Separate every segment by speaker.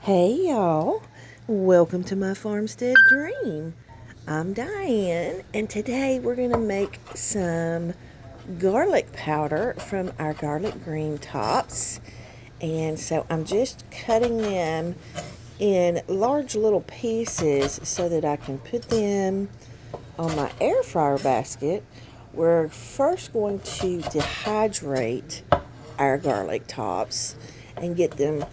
Speaker 1: Hey y'all, welcome to my farmstead dream. I'm Diane, and today we're going to make some garlic powder from our garlic green tops. And so I'm just cutting them in large little pieces so that I can put them on my air fryer basket. We're first going to dehydrate our garlic tops and get them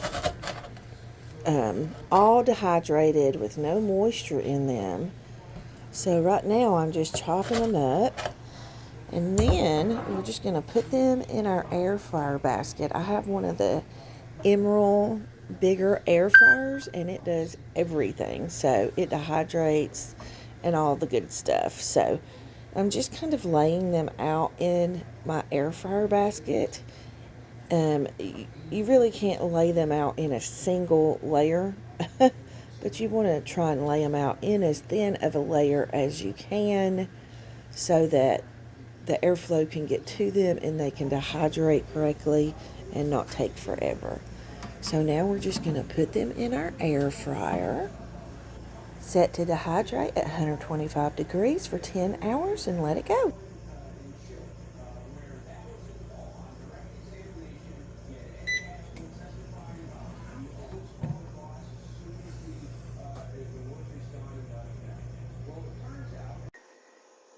Speaker 1: all dehydrated with no moisture in them. So right now I'm just chopping them up, and then we're just going to put them in our air fryer basket. I have one of the Emerald bigger air fryers, and it does everything. So it dehydrates and all the good stuff. So I'm just kind of laying them out in my air fryer basket. You really can't lay them out in a single layer, but you want to try and lay them out in as thin of a layer as you can so that the airflow can get to them and they can dehydrate correctly and not take forever. So now we're just going to put them in our air fryer, set to dehydrate at 125 degrees for 10 hours, and let it go.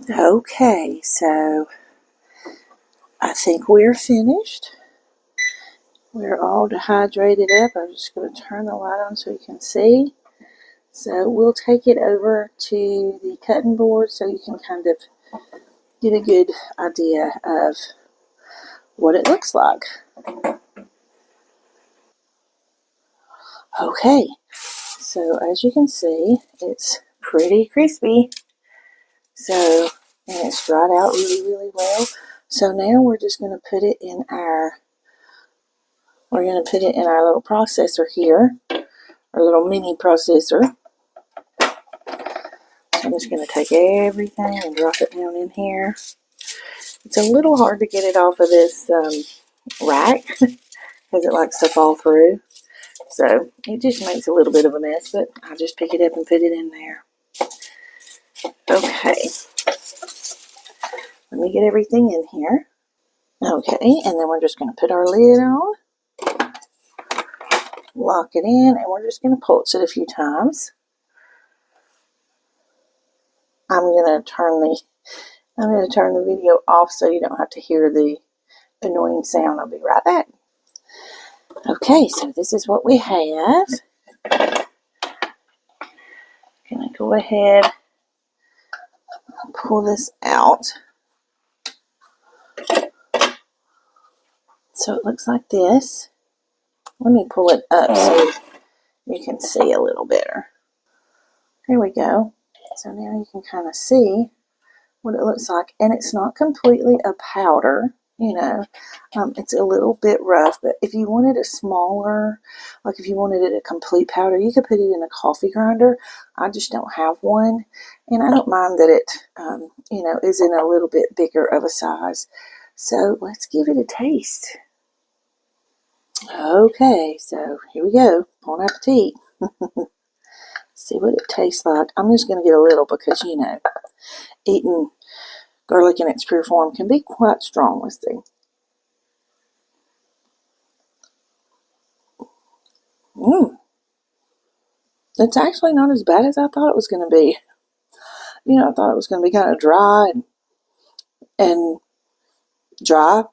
Speaker 1: Okay, so I think we're finished. We're all dehydrated up. I'm just going to turn the light on so you can see. So we'll take it over to the cutting board so you can kind of get a good idea of what it looks like. Okay, so as you can see, it's pretty crispy. So, and it's dried out really well. So now we're just going to put it in our little processor here, our little mini processor. So I'm just going to take everything and drop it down in here. It's a little hard to get it off of this rack because it likes to fall through. So it just makes a little bit of a mess, but I just pick it up and put it in there. Okay. Let me get everything in here. Okay, and then we're just going to put our lid on, lock it in, and we're just going to pulse it a few times. I'm going to turn the video off so you don't have to hear the annoying sound. I'll be right back. Okay, so this is what we have. Gonna go ahead and pull this out. So it looks like this. Let me pull it up so you can see a little better. There we go. So now you can kind of see what it looks like, and it's not completely a powder. It's a little bit rough, but if you wanted a smaller, like if you wanted it a complete powder, you could put it in a coffee grinder. I just don't have one, and I don't mind that it, is in a little bit bigger of a size. So let's give it a taste. Okay, so here we go. Bon appetit. See what it tastes like. I'm just going to get a little because, eating garlic in its pure form can be quite strong. Let's see. It's actually not as bad as I thought it was going to be. I thought it was going to be kind of dry and dry.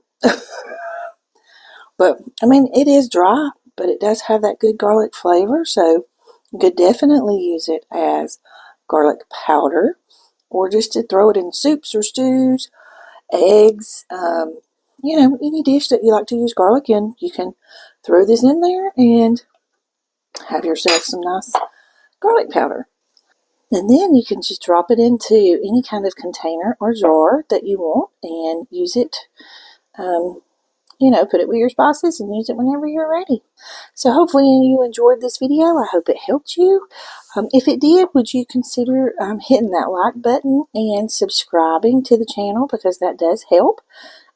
Speaker 1: But, it is dry, but it does have that good garlic flavor. So you could definitely use it as garlic powder or just to throw it in soups or stews, eggs, any dish that you like to use garlic in. You can throw this in there and have yourself some nice garlic powder. And then you can just drop it into any kind of container or jar that you want and use it, put it with your spices and use it whenever you're ready. So hopefully you enjoyed this video. I hope it helped you. If it did, would you consider hitting that like button and subscribing to the channel, because that does help.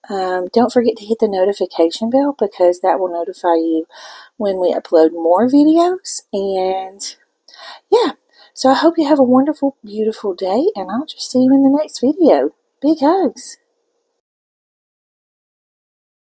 Speaker 1: Don't forget to hit the notification bell because that will notify you when we upload more videos. And yeah, so I hope you have a wonderful, beautiful day, and I'll just see you in the next video. Big hugs.